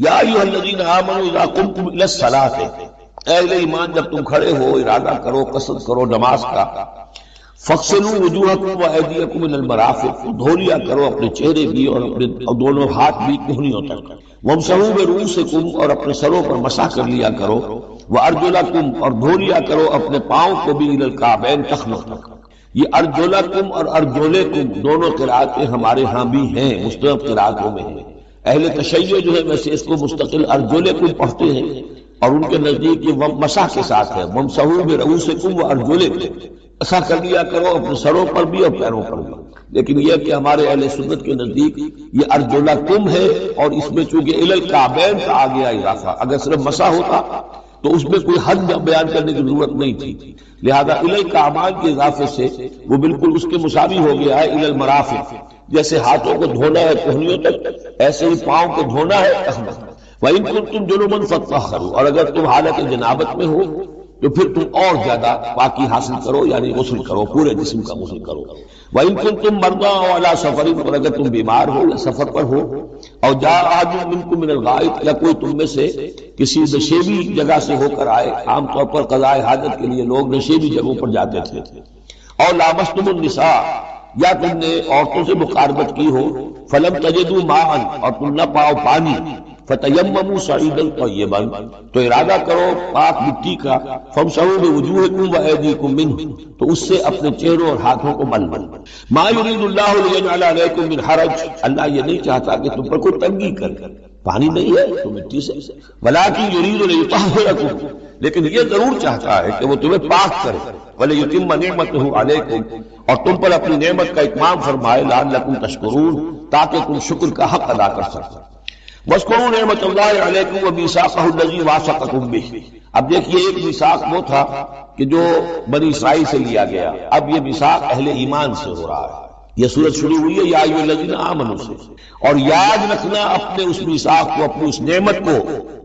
یا ایھا الذین آمنوا اذا قمتم الی الصلاۃ، اے اہل ایمان جب تم کھڑے ہو ارادہ کرو قصد کرو نماز کا، فاغسلوا وجوہکم وایدیکم الی المرافق، دھو لیا کرو اپنے چہرے بھی اور اپنے دونوں ہاتھ بھی کہنیوں تک، وامسحوا برؤوسکم، اور اپنے سروں پر مسح کر لیا کرو، وارجلکم، اور دھو لیا کرو اپنے پاؤں کو بھی الی الکعبین، ٹخنوں تک۔ یہ ارجلکم اور ارجلکم دونوں قرأتیں ہمارے ہاں بھی ہیں، مستند قرأتوں میں ہیں۔ اہل تشیع جو ہے ویسے اس کو مستقل ارجلکم پڑھتے ہیں، اور ان کے نزدیک یہ مسح کے ساتھ ہے، وامسحوا برؤوسکم وارجلکم، مسح کر لیا کرو اپنے سروں پر بھی اور پیروں پر بھی۔ لیکن یہ کہ ہمارے اہل سنت کے نزدیک یہ ارجلکم ہے، اور اس میں چونکہ الی الکعبین کا آ گیا اضافہ، اگر صرف مسح ہوتا تو اس میں کوئی حد بیان کرنے کی ضرورت نہیں تھی، لہذا الی الکعبین کے اضافے سے وہ بالکل اس کے مساوی ہو گیا ہے الی المرافق۔ جیسے ہاتھوں کو دھونا ہے کہنیوں تک، ایسے ہی پاؤں کو دھونا ہے ٹخنوں تک۔ وَإِن كُنتُمْ جُنُبًا فَاطَّهَّرُوا، اور اگر تم حالت جنابت میں ہو تو پھر تم اور زیادہ پاکی حاصل کرو، یعنی غسل کرو، پورے جسم کا غسل کرو۔ وَإِن كُنتُم مَرْضَىٰ أَوْ عَلَىٰ سَفَرٍ، اور اگر تم بیمار ہو یا سفر پر ہو، اور جاء أَحَدٌ مِّنكُم مِّنَ الْغَائِطِ، یا کوئی تم میں سے کسی نشیبی جگہ سے ہو کر آئے، عام طور پر قضاء حاجت کے لیے لوگ نشیبی جگہوں پر جاتے تھے، اور لامستم النساء، یا تم نے عورتوں سے مقاربت کی ہو، فلم تجدوا ماء، اور تم نہ پاؤ پانی، فتیمموا صعیدا طیبا، تو ارادہ کرو پاک مٹی کا، فامسحوا بوجوہکم وایدیکم منہ، تو اس سے اپنے چہروں اور ہاتھوں کو مل مل۔ ما یرید اللہ لیجعل علیکم من حرج، اللہ یہ نہیں چاہتا کہ تم پر کوئی تنگی کرے، پانی نہیں ہے تو مٹی سے، ولکن یرید لیطہرکم، لیکن یہ ضرور چاہتا ہے کہ وہ تمہیں پاک کرے، ولیتم نعمتہ علیکم، اور تم پر اپنی نعمت کا اتمام فرمائے، لعلکم تشکرون، تاکہ تم شکر کا حق ادا کر سکو۔ وَاذْكُرُوا نِعْمَتَ اللَّهِ عَلَيْكُمْ وَمِيثَاقَهُ الَّذِي وَاثَقَكُم بِهِ، اب دیکھیے ایک میثاق وہ تھا کہ جو بنی اسرائیل سے لیا گیا، اب یہ میثاق اہل ایمان سے ہو رہا ہے۔ یہ سورت شروع ہوئی ہے یا ایھا الذین آمنوا سے، اور یاد رکھنا اپنے اس میثاق کو، اپنی اس نعمت کو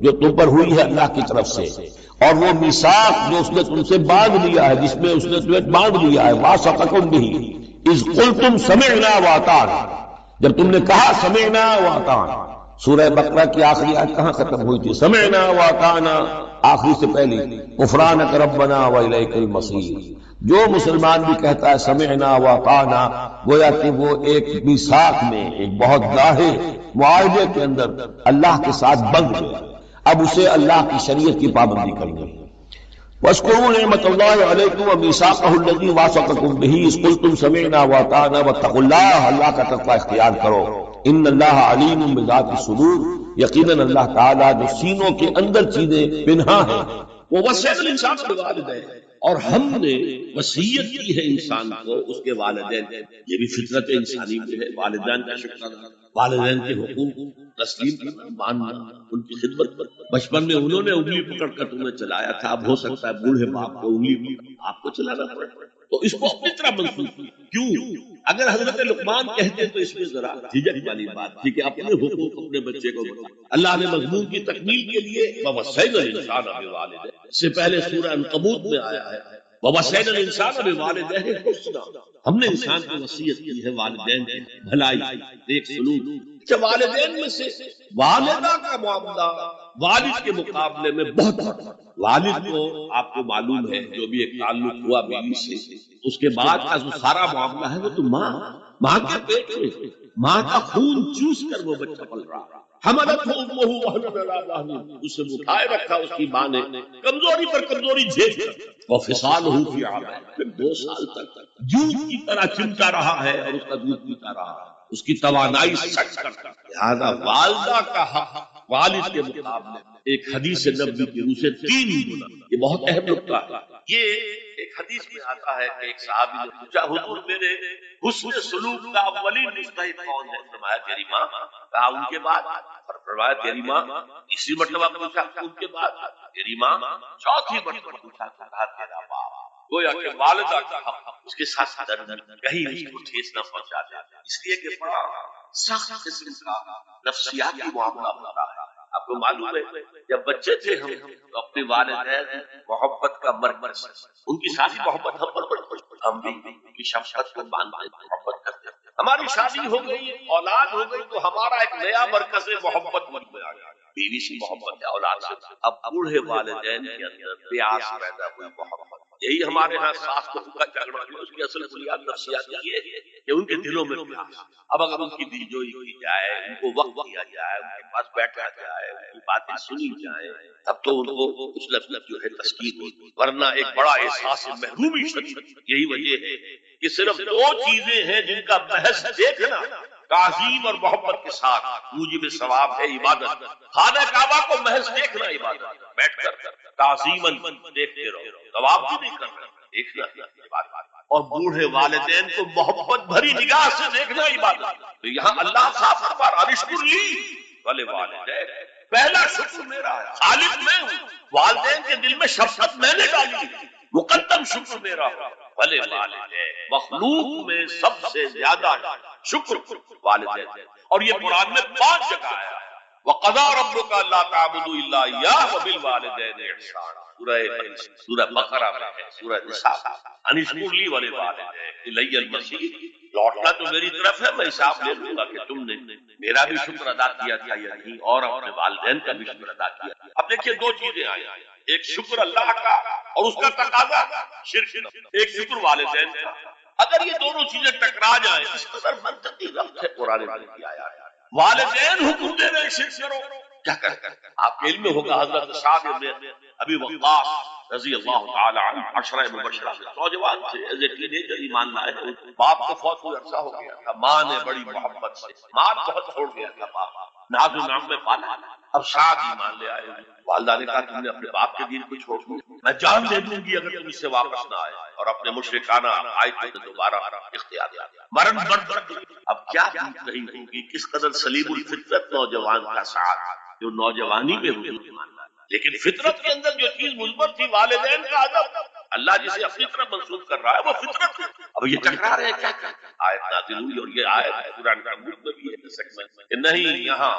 جو تم پر ہوئی ہے اللہ کی طرف سے، اور وہ میثاق جو اس نے تم سے باندھ لیا ہے، جس میں اس نے تمہیں باندھ لیا ہے، وَاثَقَكُم بِهِ اذ قلتم سمعنا واطعنا، جب تم نے کہا سمعنا واطعنا۔ سورہ بقرہ کی آخری آیت کہاں ختم ہوئی تھی؟ سمعنا واطعنا، آخری سے پہلی غفرانک ربنا والیک المصیر۔ جو مسلمان بھی کہتا ہے سمعنا واطعنا، گویا کہ وہ ایک میثاق میں، ایک بہت گاہے معاہدے کے اندر اللہ کے ساتھ بندھ گیا، اب اسے اللہ کی شریعت کی پابندی کرنی ہے۔ وَاذْكُرُوا نِعْمَتَ اللَّهِ عَلَيْكُمْ وَمِيثَاقَهُ الَّذِي وَاثَقَكُم بِهِ اذْ قُلْتُمْ سَمِعْنَا وَأَطَعْنَا وَاتَّقُوا اللَّهَ، اللہ کا تقوی اختیار کرو، ان اللہ علیم بذات الصدور، یقیناً اللہ تعالیٰ جو سینوں کے اندر چیزیں پنہاں ہیں۔ وَوَصَّيْنَا الْإِنسَانَ بِوَالِدَيْهِ، اور ہم نے وصیت کی ہے انسان کو اس کے والدین، یہ بھی فطرت انسانی میں ہے، والدین کا شکر ادا، والدین کے حقوق تسلیم کرنا، ماننا، ان کی خدمت پر۔ بچپن میں انہوں نے انگلی پکڑ کر تمہیں چلایا تھا، اب ہو سکتا ہے بوڑھے باپ کو انگلی پکڑ آپ کو چلانا پڑے، تو اس کو اپنی طرح منسوخ کیا۔ کیوں؟ اگر حضرت لقمان کہتے تو اس میں ذرا جھجک والی بات تھی کہ اپنے حقوق اپنے بچے کو بتا۔ اللہ نے مضمون کی تکمیل کے لیے وَوَصَّيْنَا الْإِنسَانَ بِوَالِدَيْهِ، اس سے پہلے سورہ عنکبوت میں آیا ہے وَوَصَّيْنَا الْإِنسَانَ بِوَالِدَيْهِ حُسْنًا، ہم نے انسان کو وصیت کی ہے والدین کی بھلائی، نیک سلوک۔ کہ والدین میں سے والدہ کا معاملہ والد کے مقابلے میں بہت بڑا، والد کو آپ کو معلوم ہے جو بھی ایک تعلق ہوا بیوی سے، اس کے بعد کا جو سارا معاملہ ہے وہ تو ماں کے پیٹ میں، ماں کا خون چوس کر وہ بچہ پل رہا، حملتہ امہ وہنا علی وہن، اسے اٹھائے رکھا اس کی ماں نے کمزوری پر کمزوری جھیل کر، وفصالہ فی عامین، پھر 2 سال تک دودھ کی طرح چمٹا رہا ہے اور اس کا دودھ پیتا رہا ہے، اس کی توانائی سچ کرتا۔ لہذا والدہ کا حق والد کے مقابلے ایک حدیث نبوی کی روح سے 3 گنا، یہ بہت اہم نکتہ ہے۔ یہ ایک حدیث میں آتا ہے کہ ایک صحابی نے پوچھا حضور میرے حسن سلوک کا اولین مستحق کون ہے؟ فرمایا تیری ماں، کہا ان کے بعد؟ فرمایا تیری ماں، تیسری مرتبہ پوچھا ان کے بعد؟ تیری ماں، چوتھی مرتبہ پوچھا کہا تیرا باپ۔ گویا کہ والدہ کا حق اس کے ساتھ درد کہیں اس کو ٹھیس نہ پہنچا دے، اس لیے کہ بڑا سخت قسم کا نفسیاتی معاملہ ہوتا ہے۔ آپ کو معلوم ہے جب بچے تھے ہم تو اپنے والدین محبت کا مرکز، ان کی ساری محبت ہم پر پڑتی، ہم بھی ان کی شفقت کو مانتے محبت کرتے ہیں۔ ہماری شادی ہو گئی، اولاد ہو گئی، تو ہمارا ایک نیا مرکز محبت مجھ میں آ گیا، بیوی سے محبت ہے، اولاد سے۔ اب بوڑھے والدین کے اندر پیاس پیدا ہوئی محبت، یہی ہمارے ہاں ساس بہو کا جھگڑا ہے، اس کی اصل بنیاد نفسیاتی یہ ہے کہ ان کے دلوں میں پیاس۔ اب اگر ان کی دلجوئی کی جائے، ان کو وقت دیا جائے، ان کے پاس بیٹھا جائے، ان کی باتیں سنی جائیں، تب تو ان کو کچھ نہ کچھ جو ہے تسکین ہوتی، ورنہ ایک بڑا احساس محرومی شدید۔ یہی وجہ ہے کہ صرف دو چیزیں ہیں جن کا محض دیکھنا تعظیم اور محبت کے ساتھ موجب ثواب ہے عبادت۔ خانہ کعبہ کو محض دیکھنا عبادت، بیٹھ کر تعظیماً دیکھتے رہو، ثواب بھی نہیں کرنا، دیکھنا عبادت۔ اور بوڑھے والدین کو محبت بھری نگاہ سے دیکھنا عبادت۔ تو یہاں اللہ صاف فرما رہا اشکر لی والے والدین، پہلا شکر میرا ہے، خالق میں ہوں، والدین کے دل میں شفقت میں نے ڈالی ہے، مقدم شکر میرا ہو بھلے والدین۔ مخلوق میں سب سے زیادہ شکر والدین، اور یہ قرآن میں 5 جگہ آیا ہے۔ وَقَضَىٰ رَبُّكَ أَلَّا تَعْبُدُوا إِلَّا إِيَّاهُ وَبِالْوَالِدَيْنِ إِحْسَانًا، سورہ بقرہ میں ہے، سورہ نساء ان اشکر لی والوالدین الی المصیر، لوٹنا تو میری طرف ہے، میں حساب لے لوں گا کہ تم نے میرا بھی شکر ادا کیا تھا یا نہیں، اور اپنے والدین کا بھی شکر ادا کیا۔ اب دیکھیے 2 چیزیں آئی، ایک شکر اللہ کا اور اس کا تقاضا شرک، ایک شکر والدین کا۔ اگر یہ دونوں چیزیں ٹکرا جائیں، اس قدر منطقی ربط ہے قرآن مجید کی آیات۔ والدین حکم دے رہے شرک کرو، کیا کریں؟ آپ کے علم میں ہوگا حضرت سعد بن ابی وقاص رضی اللہ تعالی عنہ، عشرہ مبشرہ میں نوجوان تھے، ایز اے ٹینیجر ایمان لائے، باپ کو فوت ہوئے عرصہ ہو گیا تھا، ماں نے بڑی محبت سے، مال بہت چھوڑ گیا تھا باپ، ناز و نعم میں پالا، اب سعد ایمان لے آئے، والدہ نے کہا تم نے اپنے باپ کے دین کو چھوڑ دیا، میں جان دے دوں گی اگر تم اس سے واپس نہ آئے، اور اپنے مشرکانہ عقائد کو دوبارہ اختیار کیا، مرن برد۔ اب کیا بیت رہی ہوگی، کس قدر سلیم الفطرت نوجوان کا سعد، جو نوجوانی میں ہوئی ایمان، لیکن فطرت کے اندر جو چیز مثبت تھی، والدین کا ادب، اللہ جسے اپنی طرف منسوخ کر رہا ہے وہ فطرت ہے۔ اب یہ ٹکرا رہے ہیں، کیا آیت نازل ہوئی، اور یہ آیت قرآن کا میں بھی ہے سیگمنٹ کہ نہیں، یہاں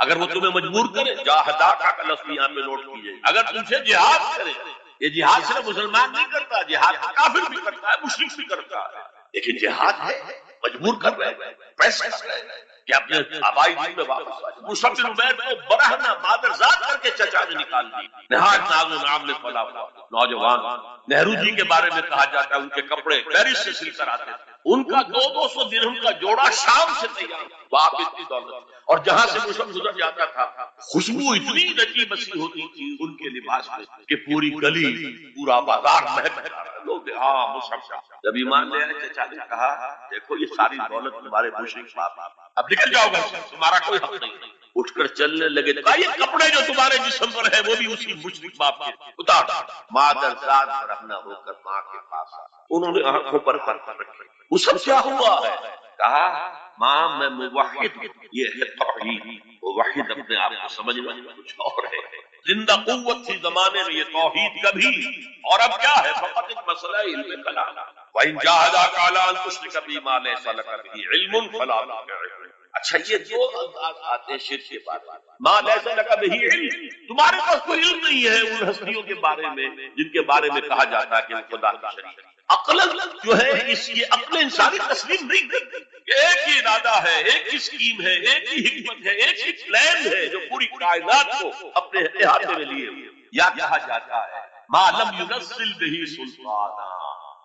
اگر وہ تمہیں مجبور کرے، جاہداک کا لفظ یہاں پہ نوٹ کیجئے، اگر تم سے جہاد کرے، یہ جہاد صرف مسلمان نہیں کرتا، جہاد کافر بھی کرتا ہے، مشرک بھی کرتا ہے، لیکن جہاد ہے، مجبور کر رہے ہیں، پریس کر رہے ہیں کہ اپنے آبائی دین میں واپس آئے۔ مصعب بن عمیر کو برہنہ مادرزاد کر کے چچا نے نکال دی، نہایت ناز و نعام میں پلا ہوا نوجوان۔ نہرو جی کے بارے میں کہا جاتا ہے ان کے کپڑے پیرس سے سل کر آتے تھے، ان کا 200 درہم کا جوڑا شام سے تیار، باپ اتنی دولت، اور جہاں سے مصعب گزر جاتا تھا خوشبو اتنی رچی بسی ہوتی تھی ان کے لباس میں کہ پوری گلی، پورا بازار مہک رہا ہے، لوگ ہاں مصعب۔ جب ایمان لے آئے چچا نے کہا دیکھو یہ ساری دولت تمہارے مشرک باپ، اب نکل جاؤ گھر سے، تمہارا کوئی حق نہیں۔ اٹھ کر چلنے لگے، کہا یہ کپڑے جو تمہارے جسم پر ہے وہ بھی اسی مشرک باپ کے، اتار۔ مادرزاد برہنہ ہو کر ماں کے پاس انہوں نے آنکھوں پر پتھر رکھے، وہ سب کیا ہوا ہے؟ کہا ماں میں موحد ہوں، یہ ہے توحید، موحد اپنے آپ کو سمجھنا کچھ اور ہے، زندہ قوت تھی زمانے میں یہ توحید کبھی، اور اب کیا ہے فقط ایک مسئلہ علم کلام۔ وَإِن جَاهَدَاكَ عَلَىٰ أَن تُشْرِكَ بِي مَا لَيْسَ لَكَ بِهِ عِلْمٌ فَلَا تُطِعْهُمَا۔ اچھا یہ 2 الفاظ آتے ہیں شرک کے بارے میں، ما لیس لک بہ علم، تمہارے پاس کوئی علم نہیں ہے ان ہستیوں کے بارے میں جن کے بارے میں کہا جاتا ہے کہ وہ خدا کے شریک ہے۔ عقل جو ہے یہ عقل انسانی تسلیم نہیں کرتی کہ ایک ہی ارادہ ہے، ایک ہی اسکیم ہے، ایک ہی حکمت ہے، ایک ہی پلان ہے جو پوری کائنات کو اپنے احاطے میں لیے ہوئے۔ یا کہا جاتا ہے ما لم ينزل بہ سلطانا،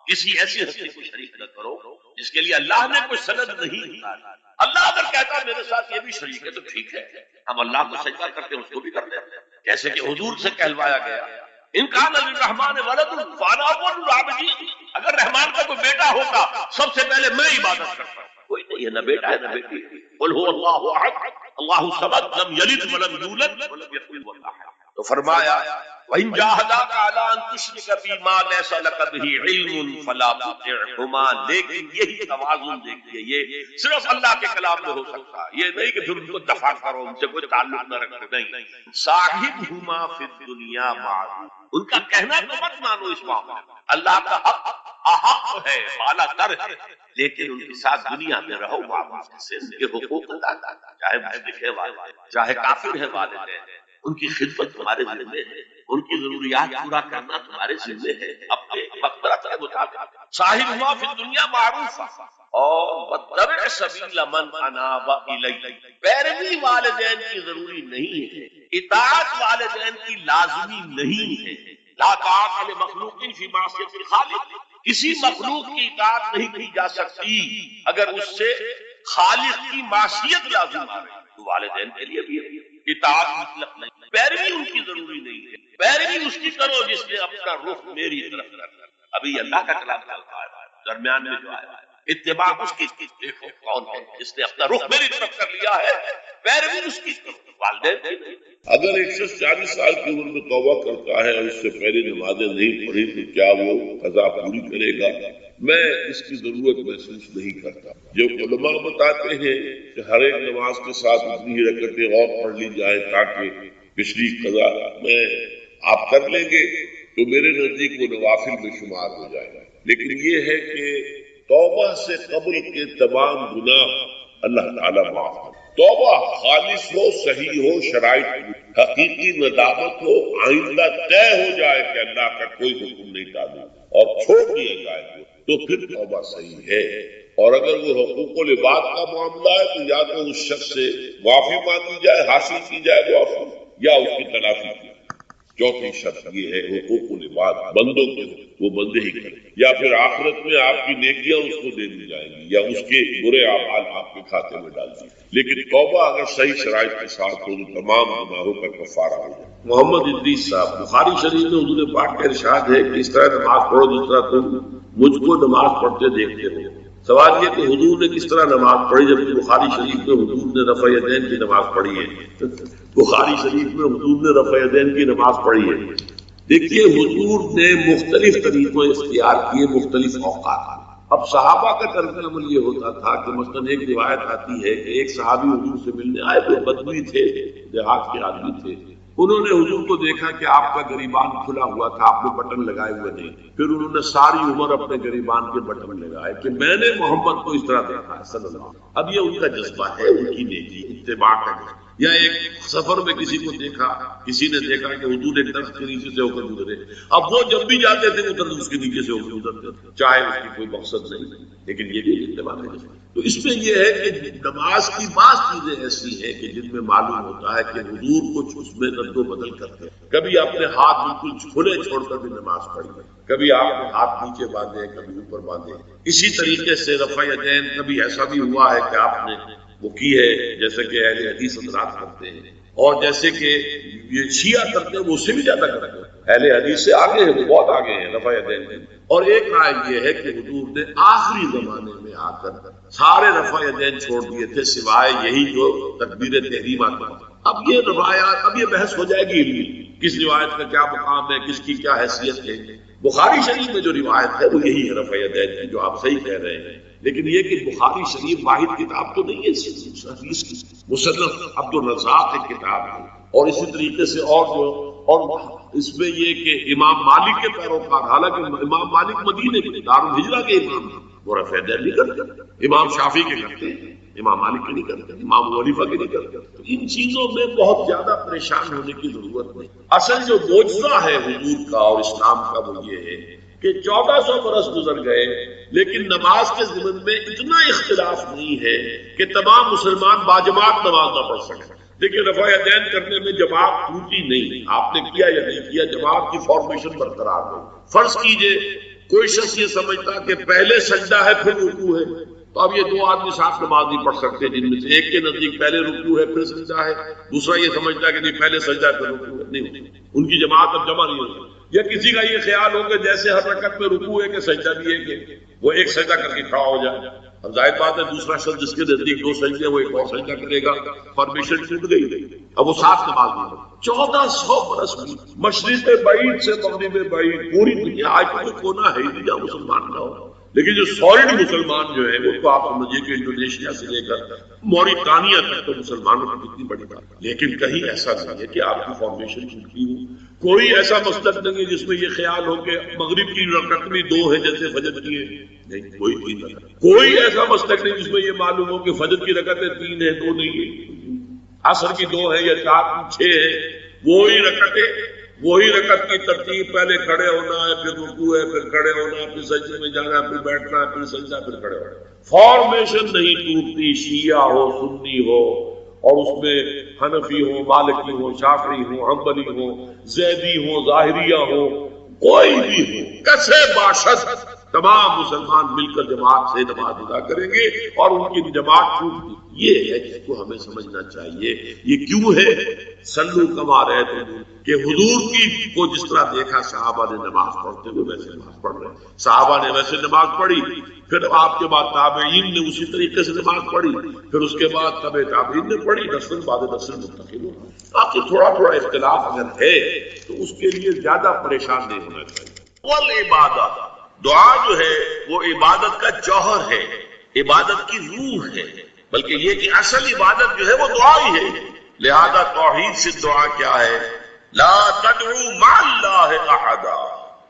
کسی ایسی ہستی کو شریک نہ کرو جس کے لیے اللہ نے کوئی سند نہیں اتاری۔ اللہ اگر کہتا ہے میرے ساتھ یہ بھی شریک ہے تو ٹھیک ہے، ہم اللہ کو سجدہ کرتے ہیں، اس کو بھی کرتے ہیں، جیسے کہ حضور سے کہلوایا گیا ان کان للرحمن ولد فانا اول العابدین، اگر رحمان کا کوئی بیٹا ہوتا سب سے پہلے میں عبادت کرتا۔ کوئی نہیں ہے، نہ بیٹا ہے نہ بیٹی، قل هو اللہ احد اللہ الصمد لم یلد ولم یولد ولم یکن له کفوا احد۔ تو فرمایا وَإِن جَاهَدَاكَ عَلَىٰ أَن تُشْرِكَ بِي مَا لَيْسَ لَكَ بِهِ عِلْمٌ فَلَا تُطِعْهُمَا، لیکن یہی توازن دیکھیے، یہ صرف اللہ کے کلام میں ہو سکتا ہے، یہ نہیں کہ پھر ان کو دفع کرو، ان سے کوئی تعلق نہ رکھو، نہیں۔ صاحبهما فی الدنیا معروف، ان کا کہنا تو مت مانو اس معاملے میں، اللہ کا حق احق ہے، بالا تر ہے، لیکن ان کے ساتھ دنیا میں رہو معروف سے، ان کے حقوق ادا کرنا، چاہے مشرک ہے والدین، چاہے کافر ہے والدین، ان کی خدمت تمہارے ذمے ہے، ان کی ضروریات پورا کرنا تمہارے ذمے ہے، اپنے مقدرت کے مطابق صاحب ہوا فی الدنیا معروف، اور واتبع سبیل من اناب الی، پیروی والدین کی ضروری نہیں ہے، اطاعت والدین کی لازمی نہیں ہے، لا طاعت لمخلوق فی معصیت الخالق، کسی مخلوق کی اطاعت نہیں کی جا سکتی اگر اس سے خالق کی معصیت لازم آ رہی، تو والدین کے لیے بھی اطاعت مطلق نہیں، پیروی ان کی ضروری نہیں ہے، پیروی اس کی کرو جس نے اپنا رخ میری طرف کرنا، ابھی اللہ کا کلام چلتا ہے درمیان میں جو آیا اتباع اس کی، دیکھو کون ہے جس نے اپنا رخ میری طرف کر لیا ہے، پیروی اس کی کرو، والدین کی نہیں۔ اگر ایک شخص 40 سال کی عمر میں توبہ کرتا ہے اور اس سے پہلے نمازیں نہیں پڑھی تو کیا وہ قضا پوری کرے گا؟ میں اس کی ضرورت محسوس نہیں کرتا، جو علماء بتاتے ہیں کہ ہر ایک نماز کے ساتھ اتنی ہی رکعتیں اور پڑھ لی جائے تاکہ پچھلی قضا میں آپ کر لیں گے تو میرے نزدیک وہ نوافل میں شمار ہو جائے گا، لیکن یہ ہے کہ توبہ سے قبل کے تمام گناہ اللہ تعالیٰ معاف کرے، توبہ خالص ہو، صحیح ہو، شرائط حقیقی ندامت ہو، آئندہ طے ہو جائے کہ اللہ کا کوئی حکم نہیں ٹالے اور چھوڑ دیا جائے تو پھر توبہ صحیح ہے، اور اگر وہ حقوق العباد کا معاملہ ہے تو یا تو اس شخص سے معافی مانگی جائے، حاصل کی جائے معافی، یا اس کی تلافی کی جائے۔ چوتھی شرط یہ ہے حقوق العباد بندوں کے وہ بندے ہی کریں، یا پھر آخرت میں آپ کی نیکیاں اس کو دے دی جائیں گی یا اس کے برے اعمال آپ کے کھاتے میں ڈال دی، لیکن توبہ اگر صحیح شرائط کے ساتھ ہو تو تمام گناہوں کا کفارہ ہو جائے۔ محمد ادریس صاحب، بخاری شریف میں حضور پاک کا ارشاد ہے کہ اس طرح نماز پڑھو جس طرح تم مجھ کو نماز پڑھتے دیکھتے ہو۔ سوال یہ کہ حضور نے کس طرح نماز پڑھی، جبکہ بخاری شریف میں حضور نے رفع یدین کی نماز پڑھی ہے، بخاری شریف میں حضور نے رفع یدین کی نماز پڑھی ہے۔ دیکھیے حضور نے مختلف طریقوں اختیار کیے مختلف اوقات میں۔ اب صحابہ کا طرز عمل یہ ہوتا تھا کہ مثلاً ایک روایت آتی ہے کہ ایک صحابی حضور سے ملنے آئے تو بدوی تھے، دیہات کے آدمی تھے، انہوں نے حضور کو دیکھا کہ آپ کا گریبان کھلا ہوا تھا، آپ نے بٹن لگائے ہوئے نہیں، پھر انہوں نے ساری عمر اپنے گریبان کے بٹن لگائے کہ میں نے محمد کو اس طرح دیکھا ہے صلی اللہ علیہ وسلم۔ اب یہ ان کا جذبہ ہے، ان کی نیکی اتباع کا جذبہ۔ یا ایک سفر میں کسی کو دیکھا، کسی نے دیکھا کہ حضور ایک درخت کے نیچے سے ہو کر گزرے، اب وہ جب بھی جاتے تھے ادھر اس کے نیچے سے ہو کر گزرتے تھے، چاہے اس کی کوئی مقصد نہیں، لیکن یہ بھی اتباع کا جذبہ۔ تو اس میں یہ ہے کہ نماز کی بعض چیزیں ایسی ہیں کہ جن میں معلوم ہوتا ہے کہ حضور کچھ اس میں رد و بدل کرتے ہیں، کبھی اپنے ہاتھ بالکل کھلے چھوڑ کر بھی نماز پڑھی، کبھی آپ نے ہاتھ نیچے باندھے، کبھی اوپر باندھے۔ اسی طریقے سے رفع یدین کبھی ایسا بھی ہوا ہے کہ آپ نے وہ کی ہے جیسے کہ اہل حدیث حضرات کرتے ہیں، اور جیسے کہ یہ شیعہ کرتے ہیں وہ اس سے بھی زیادہ کرتے ہیں، اہل حدیث سے آگے ہیں، وہ بہت آگے ہیں رفع یدین میں۔ اور ایک رائے یہ ہے کہ حضور نے آخری زمانے میں آ کر سارے رفع یدین چھوڑ دیے تھے سوائے یہی جو تکبیر تحریمہ تھا۔ اب یہ روایات، اب یہ بحث ہو جائے گی علمی، کس روایت کا کیا مقام ہے، کس کی کیا حیثیت ہے۔ بخاری شریف میں جو روایت ہے وہ یہی ہے رفع یدین کی، جو آپ صحیح کہہ رہے ہیں، لیکن یہ کہ بخاری شریف واحد کتاب تو نہیں ہے حدیث کی، مصنف عبد الرزاق ایک کتاب ہے، اور اسی طریقے سے اور اس میں یہ کہ امام مالک کے پیروکار، حالانکہ امام مالک مدینے کے دارالہجرہ کے امام ہیں، وہ رفع یدین نہیں کرتے، امام شافعی کے کرتے ہیں، امام مالک کے نہیں کرتے، امام ابو حنیفہ کے نہیں کرتے۔ تو ان چیزوں میں بہت زیادہ پریشان ہونے کی ضرورت نہیں۔ اصل جو معجزہ ہے حضور کا اور اسلام کا وہ یہ ہے کہ 1400 برس گزر گئے لیکن نماز کے ضمن میں اتنا اختلاف نہیں ہے کہ تمام مسلمان باجماعت نماز نہ پڑھ سکیں۔ دیکھیں رفع یدین کرنے میں جماعت ٹوٹی نہیں، آپ نے کیا یا نہیں کیا، جماعت کی فارمیشن برقرار ہے۔ فرض کیجئے کوئی شخص یہ سمجھتا کہ پہلے سجدہ ہے پھر رکوع ہے، تو اب یہ دو آدمی ساتھ نماز نہیں پڑھ سکتے، جن میں سے ایک کے نزدیک پہلے رکوع ہے پھر سجدہ ہے، دوسرا یہ سمجھتا ہے کہ نہیں پہلے سجدہ ہے پھر رکوع ہے، نہیں ہوتی، ان کی جماعت اب جمع نہیں ہوتی۔ یا کسی کا یہ خیال ہو کہ جیسے ہر رکعت میں رکوع ہے کہ سجدہ بھی ہے کہ وہ ایک سجدہ کر کے کھڑا ہو جائے، اب ظاہر بات ہے دوسرا شخص جس کے نزدیک دو سجدے وہ ایک اور سجدہ کرے گا، فارمیشن ٹوٹ گئی، اب وہ ساتھ نماز نہیں ہوگی۔ 1400 برس میں مشرق بعید سے مغرب بعید پوری دنیا، آج تو کوئی کونا ہے ہی نہیں جہاں مسلمان نہ ہو، لیکن جو سالڈ مسلمان جو ہے وہ تو آپ سمجھیے کہ انڈونیشیا سے لے کر موریٹانیہ تک تو مسلمانوں کی کتنی بڑی بات، لیکن کہیں ایسا نہیں ہے کہ آپ کی فارمیشن چھوٹی ہو، کوئی ایسا مسلک نہیں ہے جس میں یہ خیال ہو کہ مغرب کی رکعت بھی 2 ہے جیسے فجر کی ہے، نہیں، کوئی 3 رکعت۔ کوئی ایسا مسلک نہیں جس میں یہ معلوم ہو کہ فجر کی رکعتیں 3 ہیں 2 نہیں ہے، عصر کی 2 ہے یا 4 6 ہے، وہی رکعت کی ترتیب، پہلے کھڑے ہونا ہے، پھر رکوع ہے، پھر کھڑے ہونا ہے، پھر سجدے میں جانا ہے، پھر بیٹھنا ہے، پھر سجدہ، پھر کھڑے ہونا ہے۔ فارمیشن نہیں ٹوٹتی، شیعہ ہو، سنی ہو، اور اس میں حنفی ہو، مالکی ہو، شافعی ہو، حنبلی ہو، زیدی ہو، ظاہریہ ہو، کوئی بھی ہو، کسے باشد تمام مسلمان مل کر جماعت سے نماز ادا کریں گے اور ان کی جماعت ٹوٹتی۔ یہ ہے جس کو ہمیں سمجھنا چاہیے۔ یہ کیوں ہے؟ صلو کما رأیتمونی، کہ حضور کی کو جس طرح دیکھا صحابہ نے نماز پڑھتے ہوئے ویسے نماز پڑھ رہے، صحابہ نے ویسے نماز پڑھی، پھر آپ کے بعد تابعین نے اسی طریقے سے نماز پڑھی، پھر اس کے بعد تبع تابعین نے پڑھی، نسل بعد نسل منتقل ہو۔ باقی تھوڑا تھوڑا اختلاف اگر ہے تو اس کے لیے زیادہ پریشان نہیں ہونا چاہیے۔ والعبادہ، دعا جو ہے وہ عبادت کا جوہر ہے، عبادت کی روح ہے، بلکہ یہ کہ اصل عبادت جو ہے وہ دعا ہی ہے۔ لہذا توحید سے دعا کیا ہے؟ لا تدعو مع اللہ احدا،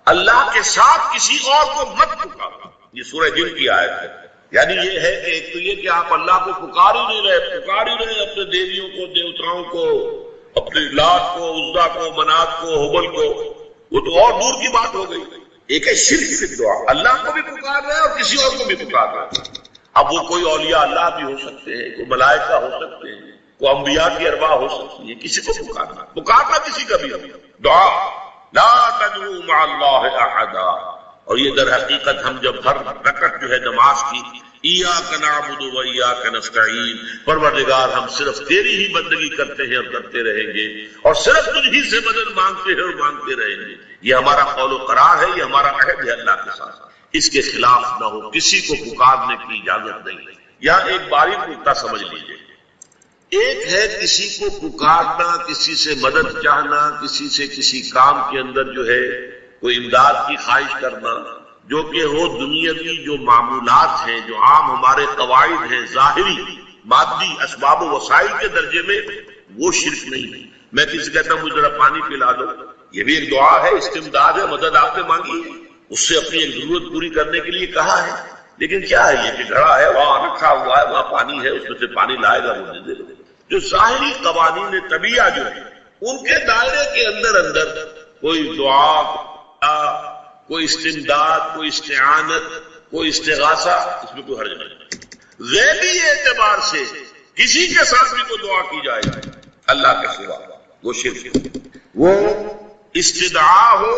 اللہ کے ساتھ کسی اور کو مت پکارو۔ یہ سورہ جن کی آیت ہے۔ یعنی یہ ہے کہ ایک تو یہ کہ آپ اللہ کو پکار ہی نہیں رہے اپنے دیویوں کو، دیوتاؤں کو، اپنے لات کو، عزا کو، منات کو، ہبل کو، وہ تو اور دور کی بات ہو گئی۔ ایک ہے شرک فی الدعا، اللہ کو بھی پکار رہے اور کسی اور کو بھی پکار رہے۔ اب وہ کوئی اولیاء اللہ بھی ہو سکتے ہیں، کوئی ملائکہ ہو سکتے ہیں، کوئی انبیاء کی ارواح ہو سکتی ہے، کسی کو پکارنا کسی کا بھی ہو۔ دعا لا تدعو مع اللہ احدا، اور یہ در حقیقت ہم جب ہر رکعت جو ہے نماز کی ایاک نعبد و ایاک نستعین، پروردگار ہم صرف تیری ہی بندگی کرتے ہیں اور کرتے رہیں گے، اور صرف تجھ ہی سے مدد مانگتے ہیں اور مانگتے رہیں گے، یہ ہمارا قول و قرار ہے، یہ ہمارا عہد ہے اللہ کے ساتھ، اس کے خلاف نہ ہو، کسی کو پکارنے کی اجازت نہیں۔ یہاں ایک باریک نکتہ سمجھ لیجیے، ایک ہے کسی کو پکارنا، کسی سے مدد چاہنا، کسی سے کسی کام کے اندر جو ہے کوئی امداد کی خواہش کرنا، جو کہ وہ دنیاوی جو معمولات ہیں، جو عام ہمارے قواعد ہیں، ظاہری مادی اسباب و وسائل کے درجے میں، وہ شرک نہیں۔ میں کسی کہتا ہوں مجھے ذرا پانی پلا دو، یہ بھی ایک دعا ہے، استمداد ہے، مدد آپ نے مانگی ہے، اس سے اپنی ایک ضرورت پوری کرنے کے لیے کہا ہے۔ لیکن کیا ہے یہ کہ گھڑا ہے، وہاں رکھا ہوا ہے، وہاں پانی ہے، اس میں سے پانی لائے گا، وہ دے دے۔ جو ظاہری قوانین طبیعہ جو ہے ان کے دائرے کے اندر کوئی دعا، کوئی استمداد، کوئی استعانت، کوئی استغاثہ، اس میں کوئی حرج نہیں۔ غیبی اعتبار سے کسی کے ساتھ بھی کوئی دعا کی جائے اللہ کے سوا، وہ شرک ہے۔ وہ استدعا ہو،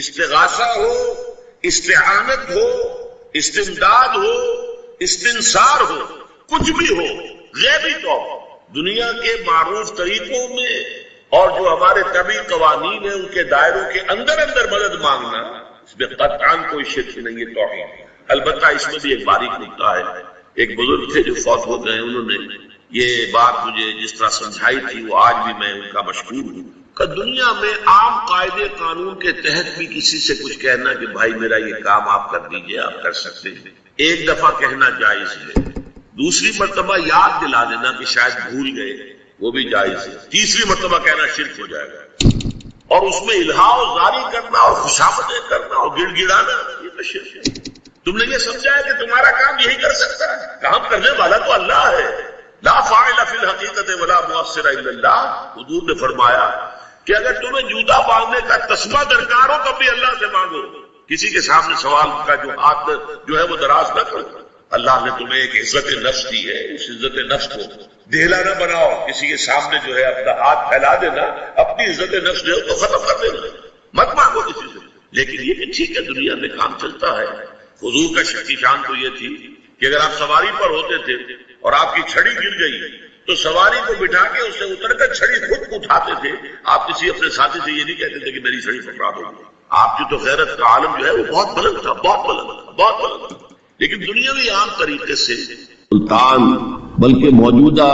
استغاثہ ہو، استعانت ہو، استمداد ہو، استنصار ہو، کچھ بھی ہو، غیبی طور دنیا کے معروف طریقوں میں اور جو ہمارے طبعی قوانین ہیں ان کے دائروں کے اندر مدد مانگنا، اس میں قطعاً کوئی شرک نہیں ہے، توحید۔ البتہ اس میں بھی ایک باریک نکتہ ہے۔ ایک بزرگ تھے جو فوت ہو گئے، انہوں نے یہ بات مجھے جس طرح سمجھائی تھی وہ آج بھی میں ان کا مشکور ہوں کہ دنیا میں عام قاعدے قانون کے تحت بھی کسی سے کچھ کہنا کہ بھائی میرا یہ کام آپ کر دیجئے، آپ کر سکتے ہیں، ایک دفعہ کہنا جائز ہے، دوسری مرتبہ یاد دلا دینا کہ شاید بھول گئے، وہ بھی جائز ہے، تیسری مرتبہ کہنا شرک ہو جائے گا، اور اس میں الہا و زاری کرنا اور خوشامدیں کرنا اور گڑ گڑانا، یہ تو شرک ہے۔ تم نے یہ سمجھا ہے کہ تمہارا کام یہی کر سکتا ہے، کام کرنے والا تو اللہ ہے، لا فاعل فی الحقیقت ولا مؤثر الا اللہ۔ حضور نے فرمایا کہ اگر تمہیں جوتا باندھنے کا تسمہ درکار ہو تب بھی اللہ سے مانگو، کسی کے سامنے سوال کا جو ہاتھ جو ہے وہ دراز نہ کرو۔ اللہ نے تمہیں ایک عزت نفس دی ہے، اس عزت نفس کو ڈھیلا نہ بناؤ، کسی کے سامنے جو ہے اپنا ہاتھ پھیلا دینا، اپنی عزت نفس جو ہے تو ختم کر دینا، مت مانگو کسی سے۔ لیکن یہ کہ ٹھیک ہے دنیا میں کام چلتا ہے۔ حضور کا شکتی شان تو یہ تھی کہ اگر آپ سواری پر ہوتے تھے اور آپ کی چھڑی گر گئی تو سواری کو بٹھا کے اس سے اتر کر چھڑی خود اٹھاتے تھے، آپ کسی اپنے ساتھی سے یہ نہیں کہتے تھے کہ میری چھڑی پکڑا دو۔ آپ کی تو غیرت کا عالم جو ہے وہ بہت بلند تھا، بہت بلند تھا، بہت بلند تھا۔ لیکن دنیاوی عام طریقے سے سلطان بلکہ موجودہ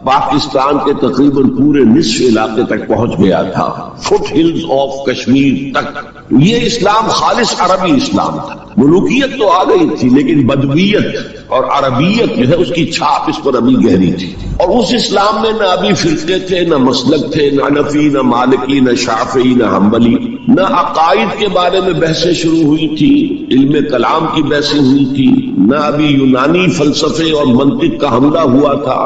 پاکستان کے تقریباً پورے نصف علاقے تک پہنچ گیا تھا، فٹ ہلز آف کشمیر تک. یہ اسلام خالص عربی اسلام تھا. ملوکیت تو آ گئی تھی لیکن بدویت اور عربیت جو ہے اس کی چھاپ اس پر ابھی گہری تھی. اور اس اسلام میں نہ ابھی فرقے تھے، نہ مسلک تھے، نہ حنفی، نہ مالکی، نہ شافعی، نہ حنبلی. نہ عقائد کے بارے میں بحثیں شروع ہوئی تھی، علم کلام کی بحثیں ہوئی تھی، نہ ابھی یونانی فلسفے اور منطق کا حملہ ہوا تھا.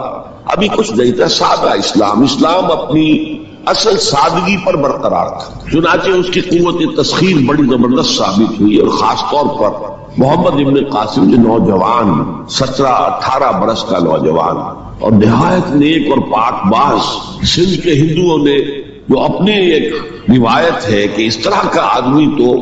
ابھی کچھ نہیں تھا، سادہ اسلام. اسلام اپنی اصل سادگی پر برقرار تھا. چنانچہ اس کی قوت تسخیر بڑی زبردست ثابت ہوئی، اور خاص طور پر محمد ابن قاسم جو نوجوان 17-18 برس کا نوجوان اور نہایت نیک اور پاک باز سندھ کے ہندوؤں نے جو اپنی ایک روایت ہے کہ اس طرح کا آدمی تو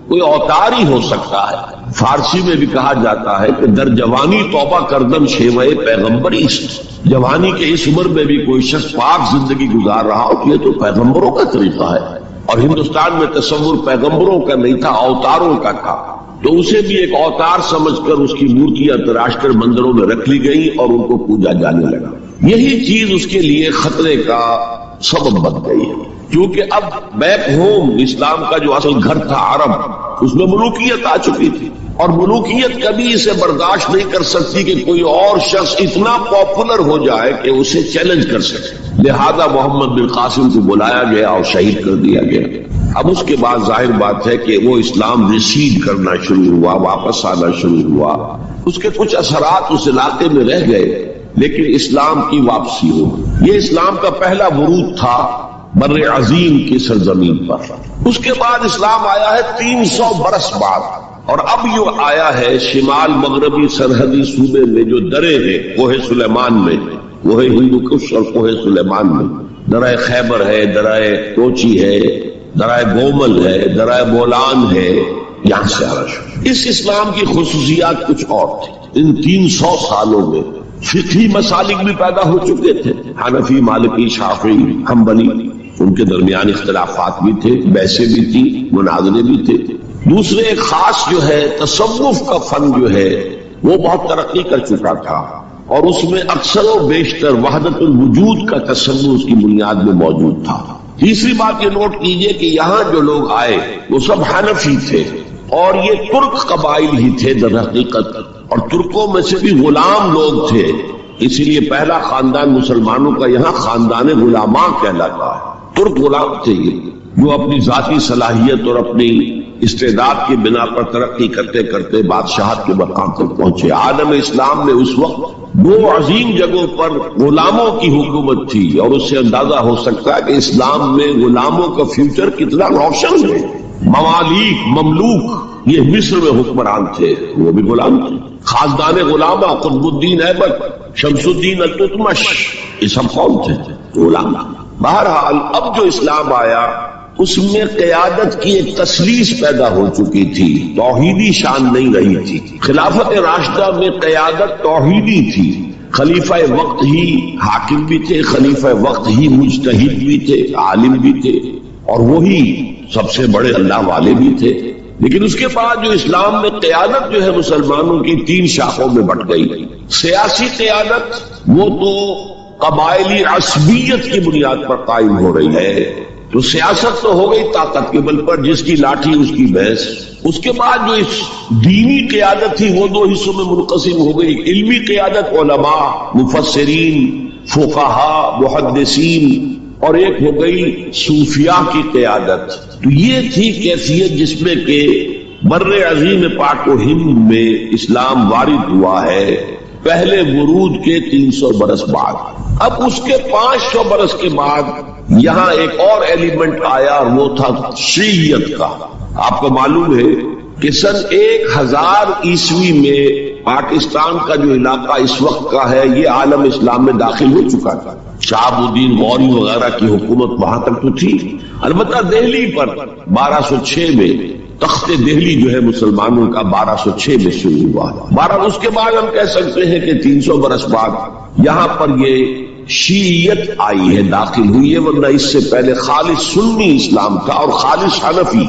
کوئی اوتار ہی ہو سکتا ہے. فارسی میں بھی کہا جاتا ہے کہ در جوانی توبہ کردن شیوہ پیغمبری است. جوانی کے اس عمر میں بھی کوئی شخص پاک زندگی گزار رہا ہو، یہ تو پیغمبروں کا طریقہ ہے. اور ہندوستان میں تصور پیغمبروں کا نہیں تھا، اوتاروں کا تھا. تو اسے بھی ایک اوتار سمجھ کر اس کی مورتیاں تراش کر مندروں میں رکھ لی گئی اور ان کو پوجا جانے لگا. یہی چیز اس کے لیے خطرے کا سبب بن گئی ہے، کیونکہ اب بیک ہوم اسلام کا جو اصل گھر تھا عرب، اس میں ملوکیت آ چکی تھی. اور ملوکیت کبھی اسے برداشت نہیں کر سکتی کہ کوئی اور شخص اتنا پاپولر ہو جائے کہ اسے چیلنج کر سکے. لہذا محمد بن قاسم کو بلایا گیا اور شہید کر دیا گیا. اب اس کے بعد ظاہر بات ہے کہ وہ اسلام ریسیڈ کرنا شروع ہوا، واپس آنا شروع ہوا. اس کے کچھ اثرات اس علاقے میں رہ گئے، لیکن اسلام کی واپسی ہو. یہ اسلام کا پہلا ورود تھا بر عظیم کی سرزمین پر. اس کے بعد اسلام آیا ہے 300 برس بعد، اور اب یہ آیا ہے شمال مغربی سرحدی صوبے میں جو درے ہیں، کوہ سلیمان میں، وہ ہندو کش اور کوہ سلیمان میں درائے خیبر ہے، درائے کوچی ہے، درائے گومل ہے، درائے بولان ہے. یہاں سے آنا شروع. اس اسلام کی خصوصیات کچھ اور تھی. ان 300 سالوں میں فقہی مسالک بھی پیدا ہو چکے تھے. حنفی، مالکی، شافعی، حنبلی، ان کے درمیان اختلافات بھی تھے، بحثیں بھی تھی، مناظرے بھی تھے. دوسرے ایک خاص جو ہے تصوف کا فن جو ہے وہ بہت ترقی کر چکا تھا، اور اس میں اکثر و بیشتر وحدت الوجود کا تصور اس کی بنیاد میں موجود تھا. تیسری بات یہ نوٹ کیجئے کہ یہاں جو لوگ آئے وہ سب حنفی تھے، اور یہ ترک قبائل ہی تھے در حقیقت، اور ترکوں میں سے بھی غلام لوگ تھے. اسی لیے پہلا خاندان مسلمانوں کا یہاں خاندان غلاماں کہلاتا ہے. ترک غلام تھے یہ، جو اپنی ذاتی صلاحیت اور اپنی استعداد کی بنا پر ترقی کرتے کرتے بادشاہت کے مقام تک پہنچے. عالم اسلام میں اس وقت 2 عظیم جگہوں پر غلاموں کی حکومت تھی، اور اس سے اندازہ ہو سکتا ہے کہ اسلام میں غلاموں کا فیوچر کتنا روشن ہے. ممالک، مملوک، یہ مصر میں حکمران تھے، وہ بھی غلام تھے. خاندان غلامہ، قطب الدین ایبک، شمس الدین التتمش، یہ سب کون تھے؟ غلام. بہرحال اب جو اسلام آیا اس میں قیادت کی ایک تسلیس پیدا ہو چکی تھی، توحیدی شان نہیں رہی تھی. خلافت راشدہ میں قیادت توحیدی تھی. خلیفہ وقت ہی حاکم بھی تھے، خلیفہ وقت ہی مجتہد بھی تھے، عالم بھی تھے، اور وہی سب سے بڑے اللہ والے بھی تھے. لیکن اس کے بعد جو اسلام میں قیادت جو ہے مسلمانوں کی 3 شاخوں میں بٹ گئی. سیاسی قیادت وہ تو قبائلی عصبیت کی بنیاد پر قائم ہو رہی ہے. تو سیاست تو ہو گئی طاقت کے بل پر، جس کی لاٹھی اس کی بھینس. اس کے بعد جو اس دینی قیادت تھی وہ 2 حصوں میں منقسم ہو گئی. علمی قیادت، علماء، مفسرین، فقہاء، محدثین، اور ایک ہو گئی صوفیاء کی قیادت. تو یہ تھی کیفیت جس میں کہ بر عظیم پاک و ہند میں اسلام وارد ہوا ہے پہلے ورود کے 300 برس بعد. اب اس کے 500 برس کے بعد یہاں ایک اور ایلیمنٹ آیا، اور وہ تھا شیعیت کا. آپ کو معلوم ہے کہ سن 1000 عیسوی میں پاکستان کا جو علاقہ اس وقت کا ہے یہ عالم اسلام میں داخل ہو چکا تھا. شہاب الدین غوری وغیرہ کی حکومت وہاں تک تو تھی. البتہ دہلی پر 1206 میں تخت دہلی جو ہے مسلمانوں کا 1206 میں شروع ہوا. 12 اس کے بعد ہم کہہ سکتے ہیں کہ 300 برس بعد یہاں پر یہ شیعیت آئی ہے، داخل ہوئی ہے. ورنہ اس سے پہلے خالص سنی اسلام تھا اور خالص حنفی.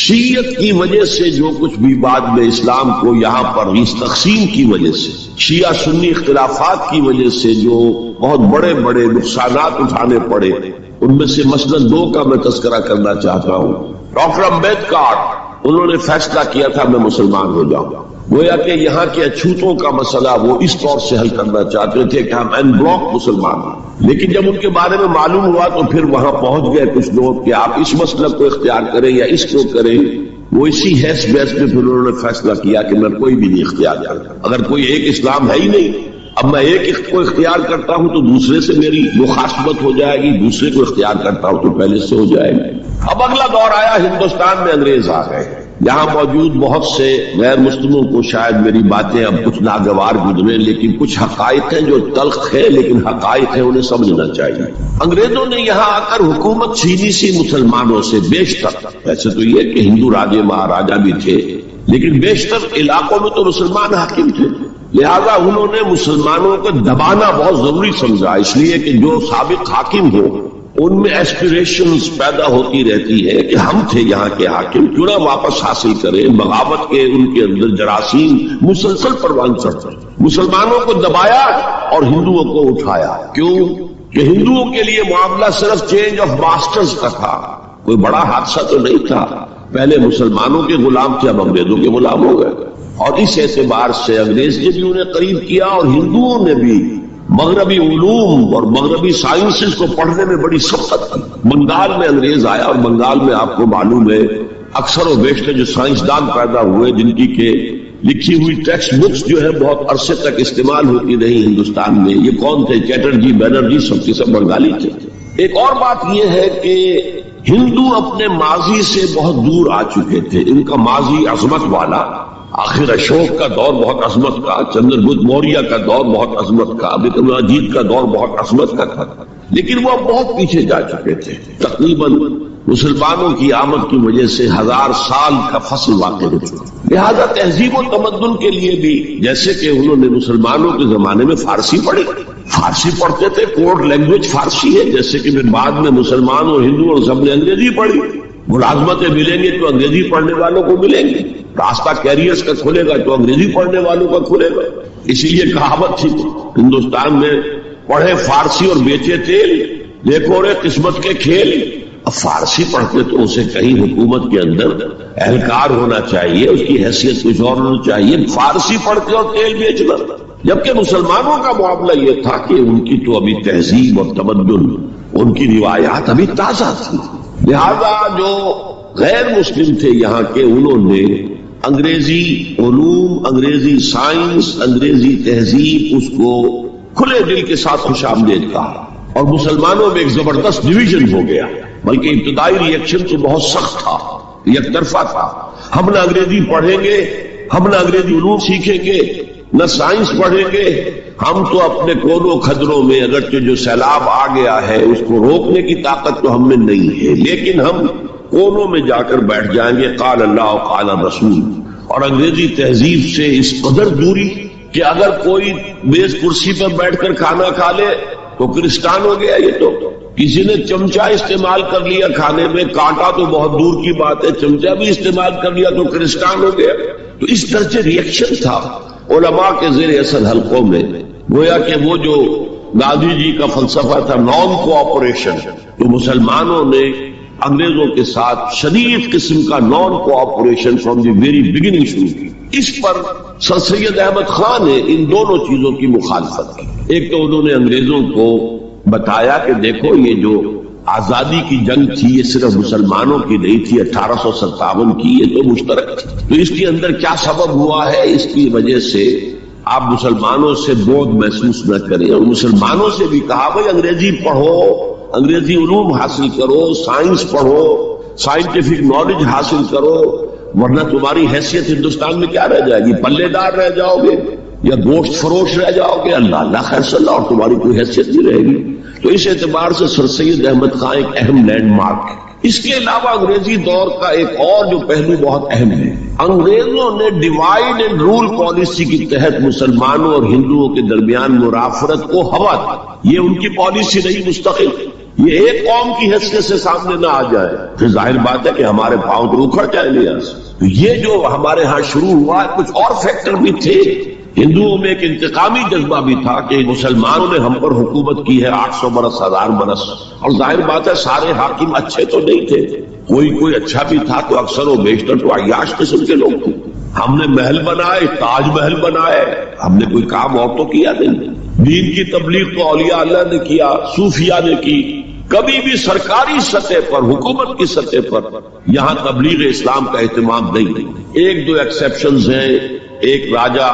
شیعیت کی وجہ سے جو کچھ بھی بعد میں اسلام کو یہاں پر اس تقسیم کی وجہ سے، شیعہ سنی اختلافات کی وجہ سے جو بہت بڑے بڑے نقصانات اٹھانے پڑے، ان میں سے مثلاً 2 کا میں تذکرہ کرنا چاہتا ہوں۔ ڈاکٹر امبیڈکر انہوں نے فیصلہ کیا تھا میں مسلمان ہو جاؤں، گویا کہ یہاں کے اچھوتوں کا مسئلہ وہ اس طور سے حل کرنا چاہتے تھے کہ ہم این بلاک مسلمان ہیں، لیکن جب ان کے بارے میں معلوم ہوا تو پھر وہاں پہنچ گئے کچھ لوگ کہ آپ اس مسلک کو اختیار کریں یا اس کو کریں۔ وہ اسی حیث بحث میں پھر انہوں نے فیصلہ کیا کہ میں کوئی بھی نہیں اختیار کرتا، اگر کوئی ایک اسلام ہے ہی نہیں، اب میں ایک کو اختیار کرتا ہوں تو دوسرے سے میری مخاصمت ہو جائے گی، دوسرے کو اختیار کرتا ہوں تو پہلے سے ہو جائے گی۔ اب اگلا دور آیا، ہندوستان میں انگریز آ گئے، یہاں موجود بہت سے غیر مسلموں کو شاید میری باتیں اب کچھ ناگوار گزرے، لیکن کچھ حقائق ہیں جو تلخ ہے لیکن حقائق ہیں، انہیں سمجھنا چاہیے۔ انگریزوں نے یہاں آ کر حکومت چھینی سی مسلمانوں سے بیشتر، ویسے تو یہ کہ ہندو راجے مہاراجا بھی تھے لیکن بیشتر علاقوں میں تو مسلمان حاکم تھے، لہذا انہوں نے مسلمانوں کو دبانا بہت ضروری سمجھا، اس لیے کہ جو سابق حاکم ہو ان میں ایسپیریشنز پیدا ہوتی رہتی ہے کہ ہم تھے یہاں کے حاکم، کیوں نہ واپس حاصل کریں۔ بغاوت کے ان کے اندر جراثیم مسلسل پروان چڑھتے، مسلمانوں کو دبایا اور ہندوؤں کو اٹھایا۔ کیوں کہ ہندوؤں کے لیے معاملہ صرف چینج آف ماسٹرز کا تھا، کوئی بڑا حادثہ تو نہیں تھا، پہلے مسلمانوں کے غلام تھے اب انگریزوں کے غلام ہو گئے، اور اس اعتبار سے انگریز نے بھی انہیں قریب کیا اور ہندوؤں نے بھی مغربی علوم اور مغربی سائنسز کو پڑھنے میں بڑی سخت کی۔ بنگال میں انگریز آیا اور بنگال میں آپ کو معلوم ہے اکثر و بیشتر جو سائنسدان پیدا ہوئے جن کی کہ لکھی ہوئی ٹیکسٹ بکس جو ہے بہت عرصے تک استعمال ہوتی رہی ہندوستان میں، یہ کون تھے؟ چیٹرجی، بنرجی، سب کے سب بنگالی تھے۔ ایک اور بات یہ ہے کہ ہندو اپنے ماضی سے بہت دور آ چکے تھے، ان کا ماضی عظمت والا، آخر اشوک کا دور بہت عظمت کا، چندر گپت موریہ کا دور بہت عظمت کا، وکرماجیت کا دور بہت عظمت کا تھا، لیکن وہ بہت پیچھے جا چکے تھے۔ تقریباً مسلمانوں کی آمد کی وجہ سے 1000 سال کا فصل واقع ہو چکا، لہذا تہذیب و تمدن کے لیے بھی، جیسے کہ انہوں نے مسلمانوں کے زمانے میں فارسی پڑھی، فارسی پڑھتے تھے، کوڈ لینگویج فارسی ہے، جیسے کہ پھر بعد میں مسلمان اور ہندو اور سب نے انگریزی پڑھی، ملازمتیں ملیں گے تو انگریزی پڑھنے والوں کو ملیں گی، راستہ کیریئرز کا کھلے گا تو انگریزی پڑھنے والوں کا کھلے گا۔ اسی لیے کہاوت تھی ہندوستان میں، پڑھے فارسی اور بیچے تیل، دیکھو رے قسمت کے کھیل۔ اب فارسی پڑھتے تو اسے کہیں حکومت کے اندر اہلکار ہونا چاہیے، اس کی حیثیت کچھ اور ہونی چاہیے، فارسی پڑھتے اور تیل بیچنا۔ جبکہ مسلمانوں کا معاملہ یہ تھا کہ ان کی تو ابھی تہذیب اور تمدن، ان کی روایات ابھی تازہ تھی، لہذا جو غیر مسلم تھے یہاں کے، انہوں نے انگریزی علوم، انگریزی سائنس، انگریزی تہذیب، اس کو کھلے دل کے ساتھ خوش آمدید کہا، اور مسلمانوں میں ایک زبردست ڈویژن ہو گیا، بلکہ ابتدائی ریئیکشن تو بہت سخت تھا، یک طرفہ تھا، ہم نہ انگریزی پڑھیں گے، ہم نہ انگریزی علوم سیکھیں گے، نہ سائنس پڑھیں گے، ہم تو اپنے کونوں خدروں میں اگرچہ جو سیلاب آ گیا ہے اس کو روکنے کی طاقت تو ہم میں نہیں ہے، لیکن ہم کونوں میں جا کر بیٹھ جائیں گے، قال اللہ قال رسول۔ اور انگریزی تہذیب سے اس قدر دوری کہ اگر کوئی میز کرسی پر بیٹھ کر کھانا کھا لے تو کرسچان ہو گیا، یہ تو کسی نے چمچہ استعمال کر لیا کھانے میں، کانٹا تو بہت دور کی بات ہے، چمچہ بھی استعمال کر لیا تو کرسچان ہو گیا۔ تو اس درجے ریئیکشن تھا علماء کے زیر اثر حلقوں میں، گویا کہ وہ جو گاندھی جی کا فلسفہ تھا نان کوآپریشن، تو مسلمانوں نے انگریزوں کے ساتھ شدید قسم کا naan cooperation from the very beginning شروع کی۔ اس پر سر سید احمد خان نے ان دونوں چیزوں کی مخالفت کی۔ ایک تو انہوں نے انگریزوں کو بتایا کہ دیکھو یہ جو آزادی کی جنگ تھی یہ صرف مسلمانوں کی نہیں تھی، 1857 کی، یہ تو مشترک تھی، تو اس کے اندر کیا سبب ہوا ہے، اس کی وجہ سے آپ مسلمانوں سے بودھ محسوس نہ کریں، اور مسلمانوں سے بھی کہا بھائی انگریزی پڑھو، انگریزی علوم حاصل کرو، سائنس پڑھو، سائنٹیفک نالج حاصل کرو، ورنہ تمہاری حیثیت ہندوستان میں کیا رہ جائے گی، پلے دار رہ جاؤ گے یا گوشت فروش رہ جاؤ گے، اللہ اللہ خیر صلی اللہ، اور تمہاری کوئی حیثیت نہیں رہے گی۔ تو اس اعتبار سے سر سید احمد خان ایک اہم لینڈ مارک ہے۔ اس کے علاوہ انگریزی دور کا ایک اور جو پہلو بہت اہم ہے، انگریزوں نے ڈیوائڈ اینڈ رول پالیسی کے تحت مسلمانوں اور ہندوؤں کے درمیان مرافرت کو ہوا دی، یہ ان کی پالیسی نہیں مستقل، یہ ایک قوم کی حیثیت سے سامنے نہ آ جائے، پھر ظاہر بات ہے کہ ہمارے پاؤں تو اکھڑ جائیں گے یہاں سے۔ تو یہ جو ہمارے ہاں شروع ہوا ہے، کچھ اور فیکٹر بھی تھے، ہندوؤں میں ایک انتقامی جذبہ بھی تھا کہ مسلمانوں نے ہم پر حکومت کی ہے 800 برس 1000 برس، اور ظاہر بات ہے سارے حاکم اچھے تو نہیں تھے، کوئی اچھا بھی تھا تو اکثر و بیشتر تو عیاش قسم کے لوگ تھے۔ ہم نے محل بنائے، تاج محل بنائے، ہم نے کوئی کام اور تو کیا نہیں۔ دین کی تبلیغ تو اولیاء اللہ نے کیا، صوفیاء نے کی، کبھی بھی سرکاری سطح پر، حکومت کی سطح پر یہاں تبلیغ اسلام کا اہتمام نہیں۔ ایک دو ایکسیپشنز ہیں، ایک راجہ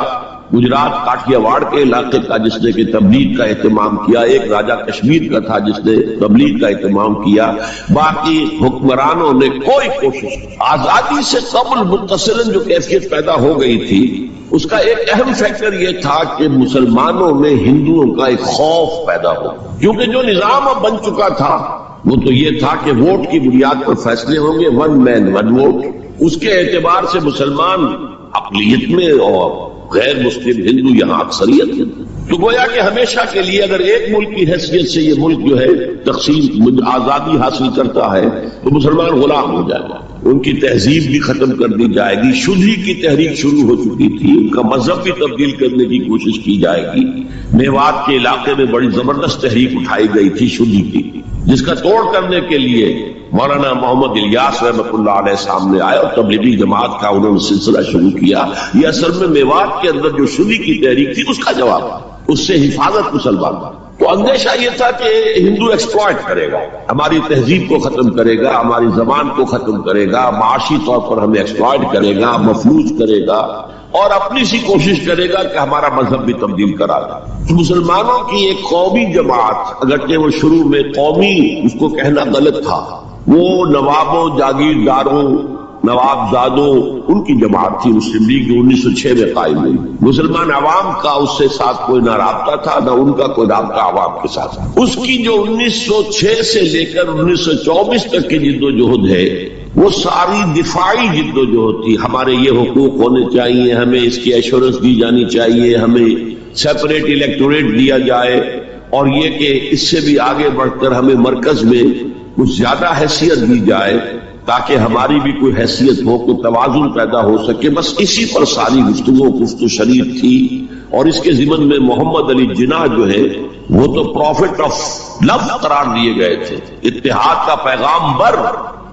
گجرات کاٹھیا واڑ کے علاقے کا جس نے کہ تبلیغ کا اہتمام کیا، ایک راجہ کشمیر کا تھا جس نے تبلیغ کا اہتمام کیا، باقی حکمرانوں نے کوئی کوشش نہیں۔ آزادی سے قبل متصلاً جو کیفیت پیدا ہو گئی تھی اس کا ایک اہم فیکٹر یہ تھا کہ مسلمانوں میں ہندوؤں کا ایک خوف پیدا ہو، کیونکہ جو نظام اب بن چکا تھا وہ تو یہ تھا کہ ووٹ کی بنیاد پر فیصلے ہوں گے، ون مین ون ووٹ۔ اس کے اعتبار سے مسلمان اقلیت میں اور غیر مسلم ہندو یہاں اکثریت ہے، تو گویا کہ ہمیشہ کے لیے اگر ایک ملک کی حیثیت سے یہ ملک جو ہے تقسیم آزادی حاصل کرتا ہے تو مسلمان غلام ہو جائے گا، ان کی تہذیب بھی ختم کر دی جائے گی۔ شدھی کی تحریک شروع ہو چکی تھی، ان کا مذہب بھی تبدیل کرنے کی کوشش کی جائے گی۔ میوات کے علاقے میں بڑی زبردست تحریک اٹھائی گئی تھی شدھی کی، جس کا توڑ کرنے کے لیے مولانا محمد الیاس رحمۃ اللہ علیہ سامنے آئے اور تبلیغی جماعت کا انہوں نے سلسلہ شروع کیا۔ یہ اصل میں میوات کے اندر جو شدھی کی تحریک تھی اس کا جواب، اس سے حفاظت مسلمان کا۔ تو اندیشہ یہ تھا کہ ہندو ایکسپلائٹ کرے گا، ہماری تہذیب کو ختم کرے گا، ہماری زبان کو ختم کرے گا، معاشی طور پر ہمیں ایکسپلائٹ کرے گا، مفلوج کرے گا، اور اپنی سی کوشش کرے گا کہ ہمارا مذہب بھی تبدیل کرا دے۔ تو مسلمانوں کی ایک قومی جماعت، اگرچہ وہ شروع میں قومی اس کو کہنا غلط تھا، وہ نوابوں، جاگیرداروں، نواب زادوں ان کی جماعت تھی مسلم لیگ جو 1906 میں قائم ہوئی۔ مسلمان عوام کا اس سے ساتھ کوئی نہ رابطہ تھا، نہ ان کا کوئی رابطہ عوام کے ساتھ۔ اس کی جو 1906 سے لے کر 1924 تک کی جدوجہد ہے وہ ساری دفاعی جدوجہد تھی۔ ہمارے یہ حقوق ہونے چاہیے، ہمیں اس کی ایشورنس دی جانی چاہیے، ہمیں سیپریٹ الیکٹوریٹ دیا جائے، اور یہ کہ اس سے بھی آگے بڑھ کر ہمیں مرکز میں کچھ زیادہ حیثیت دی جائے تاکہ ہماری بھی کوئی حیثیت ہو، کوئی توازن پیدا ہو سکے۔ بس اسی پر ساری گفتگو گفت و شریف تھی، اور اس کے ضمن میں محمد علی جناح جو ہے وہ تو پروفٹ آف لو قرار دیے گئے تھے، اتحاد کا پیغام بر۔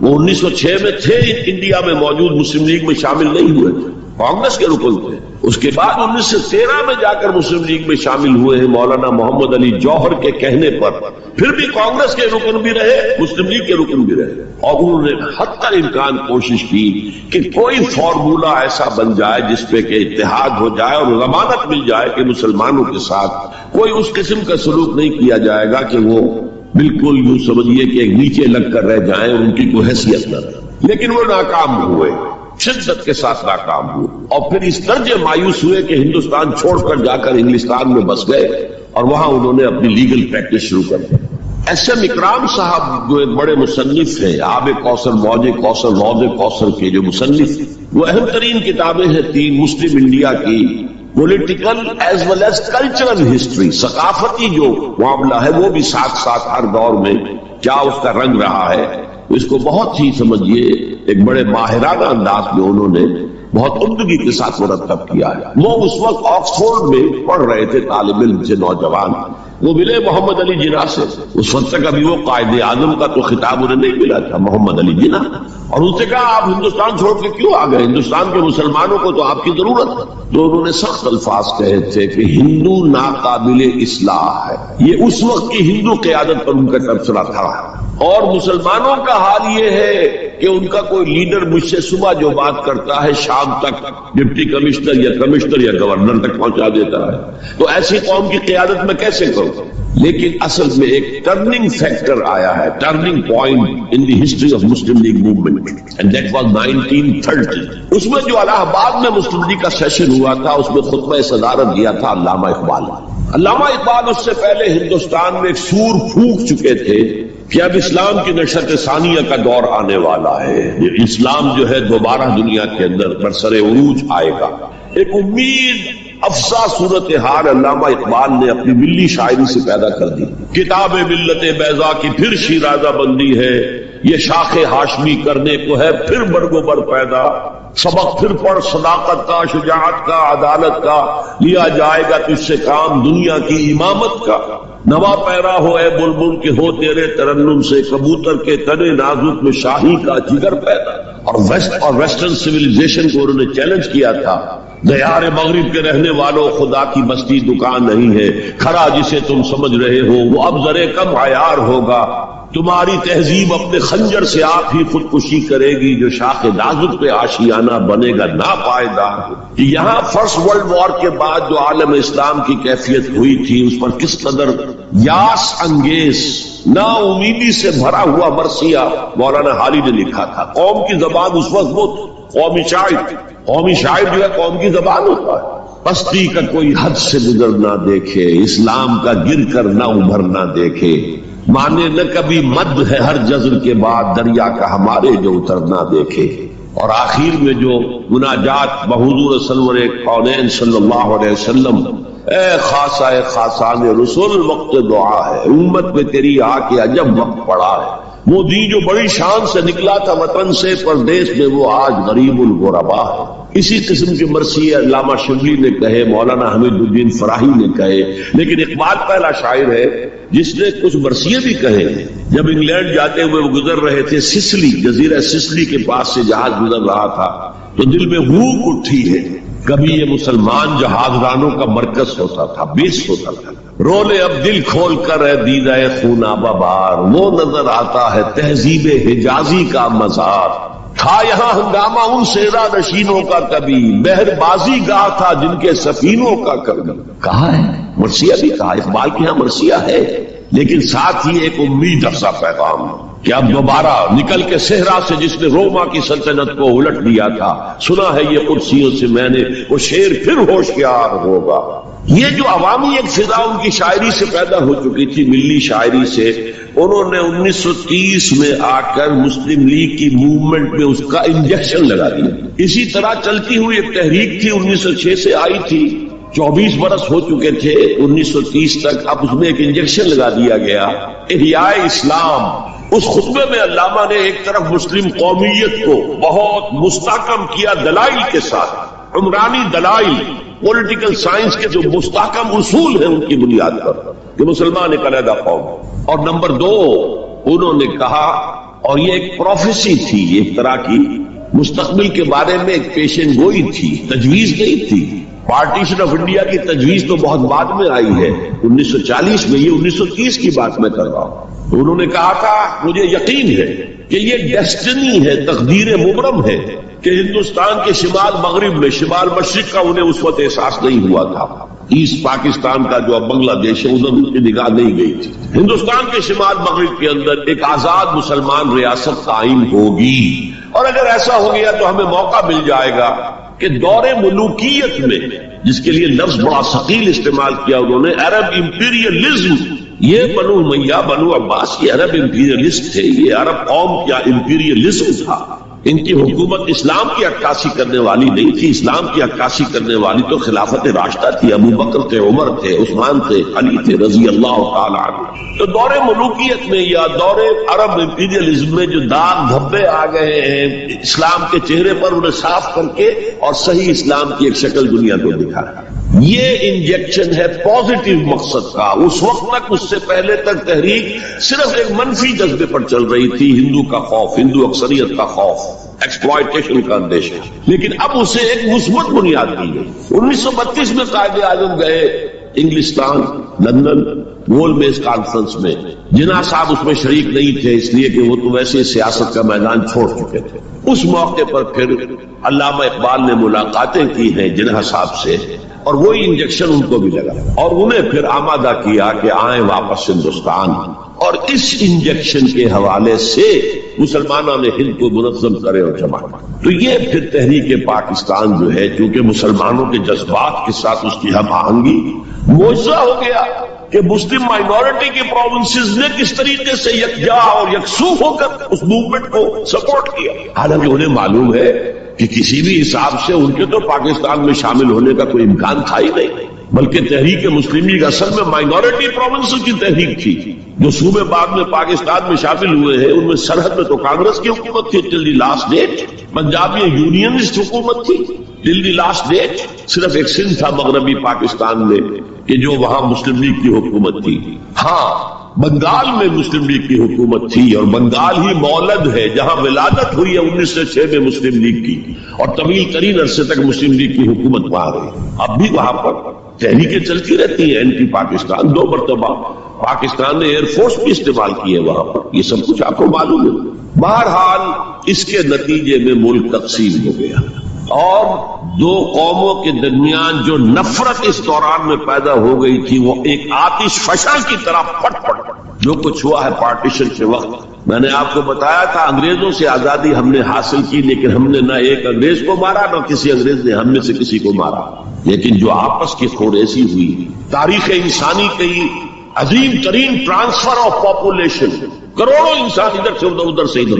وہ 1906 میں تھے انڈیا میں موجود، مسلم لیگ میں شامل نہیں ہوئے تھے، کانگریس کے رکن تھے۔ اس کے بعد 1913 میں جا کر مسلم لیگ میں شامل ہوئے ہیں مولانا محمد علی جوہر کے کہنے پر، پھر بھی کانگریس کے رکن بھی رہے، مسلم لیگ کے رکن بھی رہے، اور انہوں نے حتی امکان کوشش کی کہ کوئی فارمولا ایسا بن جائے جس پہ کہ اتحاد ہو جائے اور ضمانت مل جائے کہ مسلمانوں کے ساتھ کوئی اس قسم کا سلوک نہیں کیا جائے گا کہ وہ بالکل یوں سمجھیے کہ نیچے لگ کر رہ جائیں، ان کی کوئی حیثیت نہ رہے۔ لیکن وہ ناکام ہوئے، شدت کے ساتھ ناکام ہوئے، اور پھر اس درجے مایوس ہوئے کہ ہندوستان چھوڑ کر جا کر انگلستان میں بس گئے، اور وہاں انہوں نے اپنی لیگل پریکٹس شروع کر دی۔ ایس ایم اکرام صاحب جو ایک بڑے مصنف ہیں، آب کوثر، موج کوثر، روض کوثر کے جو مصنف، وہ اہم ترین کتابیں ہیں 3 مسلم انڈیا کی، political as well as cultural history, ثقافتی جو معاملہ ہے وہ بھی ساتھ ساتھ ہر دور میں کیا اس کا رنگ رہا ہے، اس کو بہت ہی سمجھیے ایک بڑے ماہرانہ انداز میں انہوں نے بہت عمدگی کے ساتھ مرتب کیا ہے۔ وہ اس وقت آکسفورڈ میں پڑھ رہے تھے، طالب علم سے نوجوان، وہ ملے محمد علی جناح سے۔ اس وقت تک ابھی وہ قائد اعظم کا تو خطاب انہیں نہیں ملا تھا، محمد علی جناح، اور ان سے کہا آپ ہندوستان چھوڑ کے کیوں آ گئے، ہندوستان کے مسلمانوں کو تو آپ کی ضرورت ہے۔ تو انہوں نے سخت الفاظ کہے تھے کہ ہندو ناقابل اصلاح ہے۔ یہ اس وقت کی ہندو قیادت پر ان کا تبصرہ تھا، اور مسلمانوں کا حال یہ ہے کہ ان کا کوئی لیڈر مجھ سے صبح جو بات کرتا ہے شام تک ڈپٹی کمشنر یا گورنر تک پہنچا دیتا ہے، تو ایسی قوم کی قیادت میں کیسے کروں؟ لیکن اصل میں ایک ٹرننگ فیکٹر آیا ہے، turning point in the history of Muslim league movement, and that was 1930۔ اس میں جو الہ آباد میں مسلم لیگ کا سیشن ہوا تھا، اس میں خطبہ صدارت دیا تھا علامہ اقبال۔ علامہ اقبال اس سے پہلے ہندوستان میں ایک سور پھونک چکے تھے کہ اب اسلام کی نشأت ثانیہ کا دور آنے والا ہے، اسلام جو ہے دوبارہ دنیا کے اندر برسر عروج آئے گا۔ ایک امید افزا صورتحال علامہ اقبال نے اپنی ملی شاعری سے پیدا کر دی۔ کتاب ملت بیضا کی پھر شیرازہ بندی ہے، یہ شاخ ہاشمی کرنے کو ہے پھر برگو بر پیدا، سبق پھر پڑھ صداقت کا، شجاعت کا، عدالت کا، لیا جائے گا تجھ سے کام دنیا کی امامت کا۔ نوا پیرا ہو اے بلبل کے ہو تیرے ترنم سے، کبوتر کے تنے نازک میں شاہی کا جگر پیدا۔ اور ویسٹرن سویلائزیشن کو انہوں نے چیلنج کیا تھا، دیار مغرب کے رہنے والوں، خدا کی بستی دکان نہیں ہے، کھڑا جسے تم سمجھ رہے ہو وہ اب ذرے کم عیار ہوگا، تمہاری تہذیب اپنے خنجر سے آپ ہی خودکشی کرے گی، جو شاخ نازک پہ آشیانہ بنے گا ناپائیدار۔ یہاں فرسٹ ورلڈ وار کے بعد جو عالم اسلام کی کیفیت ہوئی تھی اس پر کس قدر یاس انگیز، نا امیدی سے بھرا ہوا مرثیہ مولانا حالی نے لکھا تھا۔ قوم کی زبان اس وقت وہ قومی شاعر جو ہے قوم کی زبان ہوتا ہے۔ پستی کا کوئی حد سے گزر نہ دیکھے، اسلام کا گر کر نہ ابھر نہ دیکھے، مانے نہ کبھی مد ہے ہر جزر کے بعد، دریا کا ہمارے جو اترنا دیکھے۔ اور آخر میں جو مناجات بحضور سرور کونین صلی اللہ علیہ وسلم، اے خاصہ خاصان رسول وقت دعا ہے، امت میں تیری آ کے عجب وقت پڑا ہے، وہ دی جو بڑی شان سے نکلا تھا وطن سے، پردیس میں وہ آج غریب الغربا ہے۔ اسی قسم کے مرثیے علامہ شبلی نے کہے، مولانا حمید الدین فراہی نے کہے، لیکن اقبال پہلا شاعر ہے جس نے کچھ مرثیے بھی کہے ہیں۔ جب انگلینڈ جاتے ہوئے وہ گزر رہے تھے سسلی، جزیرہ سسلی کے پاس سے جہاز گزر رہا تھا تو دل میں ہوک اٹھی ہے، کبھی یہ مسلمان جہاز رانوں کا مرکز ہوتا تھا، بیس ہوتا تھا، رولے اب دل کھول کر ہے دیدہ خونابہ بار، وہ نظر آتا ہے تہذیب حجازی کا مزار، تھا یہاں ہنگامہ ان سیرا نشینوں کا کبھی، بحر بازی گاہ تھا جن کے سفینوں کا کبھی۔ کہا ہے مرثیہ بھی کہا، اقبال کے یہاں مرثیہ ہے، لیکن ساتھ ہی ایک امید افزا پیغام کہ اب دوبارہ نکل کے صحرا سے جس نے روما کی سلطنت کو الٹ دیا تھا، سنا ہے یہ قدسیوں سے میں نے، وہ شیر پھر ہوشیار ہوگا۔ یہ جو عوامی ایک فضا ان کی شاعری سے پیدا ہو چکی تھی، ملی شاعری سے، انہوں نے 1930 میں آ کر مسلم لیگ کی موومنٹ میں اس کا انجیکشن لگا دیا۔ اسی طرح چلتی ہوئی ایک تحریک تھی 1906 سے آئی تھی، 24 برس ہو چکے تھے 1930 تک، اب اس میں ایک انجیکشن لگا دیا گیا، احیاء اسلام۔ اس خطبے میں علامہ نے ایک طرف مسلم قومیت کو بہت مستحکم کیا دلائل کے ساتھ، عمرانی دلائل، پولیٹیکل سائنس کے جو مستحکم اصول ہیں ان کی بنیاد پر کہ مسلمان ایک علیحدہ قوم، اور نمبر 2 انہوں نے کہا، اور یہ ایک پروفیسی تھی، ایک طرح کی مستقبل کے بارے میں ایک پیشن گوئی تھی، تجویز نہیں تھی۔ پارٹیشن آف انڈیا کی تجویز تو بہت بعد میں آئی ہے 1940 میں، یہ 1930 کی بات میں کر رہا ہوں۔ انہوں نے کہا تھا مجھے یقین ہے کہ یہ ڈیسٹنی ہے، تقدیر مبرم ہے کہ ہندوستان کے شمال مغرب میں شمال مشرق کا انہیں اس وقت احساس نہیں ہوا تھا، ایسٹ پاکستان کا جو اب بنگلہ دیش ہے ادھر ان کی نگاہ نہیں گئی تھی، ہندوستان کے شمال مغرب کے اندر ایک آزاد مسلمان ریاست قائم ہوگی، اور اگر ایسا ہو گیا تو ہمیں موقع مل جائے گا کہ دور ملوکیت میں، جس کے لیے لفظ بڑا ثقیل استعمال کیا انہوں نے، عرب امپیریلزم، یہ بنو امیہ بنو عباس یہ عرب امپیریلسٹ تھے، یہ عرب قوم کا امپیریلزم تھا، ان کی حکومت اسلام کی عکاسی کرنے والی نہیں تھی، اسلام کی عکاسی کرنے والی تو خلافت راشدہ تھی، ابو بکر تھے، عمر تھے، عثمان تھے، علی تھے رضی اللہ تعالی عنہ۔ تو دور ملوکیت میں یا دور عرب امپیریلزم میں جو داغ دھبے آ گئے ہیں اسلام کے چہرے پر، انہیں صاف کر کے اور صحیح اسلام کی ایک شکل دنیا کو دکھایا۔ یہ انجیکشن ہے پازیٹیو مقصد کا۔ اس وقت تک، اس سے پہلے تک تحریک صرف ایک منفی جذبے پر چل رہی تھی، ہندو کا خوف، ہندو اکثریت کا خوف، ایکسپلائٹیشن کا اندیشہ، لیکن اب اسے ایک مثبت بنیاد دی گئی۔ 1932 میں قائد اعظم گئے انگلستان، لندن، گول میز کانفرنس میں، جناح صاحب اس میں شریک نہیں تھے اس لیے کہ وہ تو ویسے سیاست کا میدان چھوڑ چکے تھے۔ اس موقع پر پھر علامہ اقبال نے ملاقاتیں کی ہیں جناح صاحب سے، اور وہی انجیکشن ان کو بھی لگا اور انہیں پھر آمادہ کیا کہ آئیں واپس ہندوستان، اور اس انجیکشن کے حوالے سے مسلمانوں نے ہند کو منظم کرے اور جمع۔ تو یہ پھر تحریک پاکستان جو ہے، چونکہ مسلمانوں کے جذبات کے ساتھ اس کی ہم آہنگی، معجزہ ہو گیا کہ مسلم مائنورٹی کے پروونسز نے کس طریقے سے یکجا اور یکسو ہو کر اس موومنٹ کو سپورٹ کیا، حالانکہ انہیں معلوم ہے کہ کسی بھی حساب سے ان کے تو پاکستان میں شامل ہونے کا کوئی امکان تھا ہی نہیں۔ بلکہ تحریک مسلم لیگ اصل میں مائنورٹی پروونس کی تحریک تھی. جو صوبے بعد میں پاکستان میں شامل ہوئے ہیں ان میں سرحد میں تو کانگریس کی حکومت تھی ٹل دی لاسٹ ڈیٹ. پنجاب میں یونینسٹ حکومت تھی ٹل دی لاسٹ ڈیٹ. صرف ایک سندھ تھا مغربی پاکستان میں کہ جو وہاں مسلم لیگ کی حکومت تھی. ہاں بنگال میں مسلم لیگ کی حکومت تھی اور بنگال ہی مولد ہے جہاں ولادت ہوئی ہے 1906 میں مسلم لیگ کی, اور طویل ترین عرصے تک مسلم لیگ کی حکومت وہاں رہی. اب بھی وہاں پر تحریکیں چلتی رہتی ہیں اینٹی پاکستان. 2 مرتبہ پاکستان نے ایئر فورس بھی استعمال کی ہے وہاں پر, یہ سب کچھ آپ کو معلوم ہے. بہرحال اس کے نتیجے میں ملک تقسیم ہو گیا اور 2 قوموں کے درمیان جو نفرت اس دوران میں پیدا ہو گئی تھی وہ ایک آتش فشاں کی طرح پٹ جو کچھ ہوا ہے پارٹیشن کے وقت. میں نے آپ کو بتایا تھا انگریزوں سے آزادی ہم نے حاصل کی لیکن ہم نے نہ ایک انگریز کو مارا نہ کسی انگریز نے ہم میں سے کسی کو مارا. لیکن جو آپس کی خوریزی ہوئی تاریخ انسانی کی عظیم ترین ٹرانسفر آف پاپولیشن, کروڑوں انسان ادھر سے ادھر سے ادھر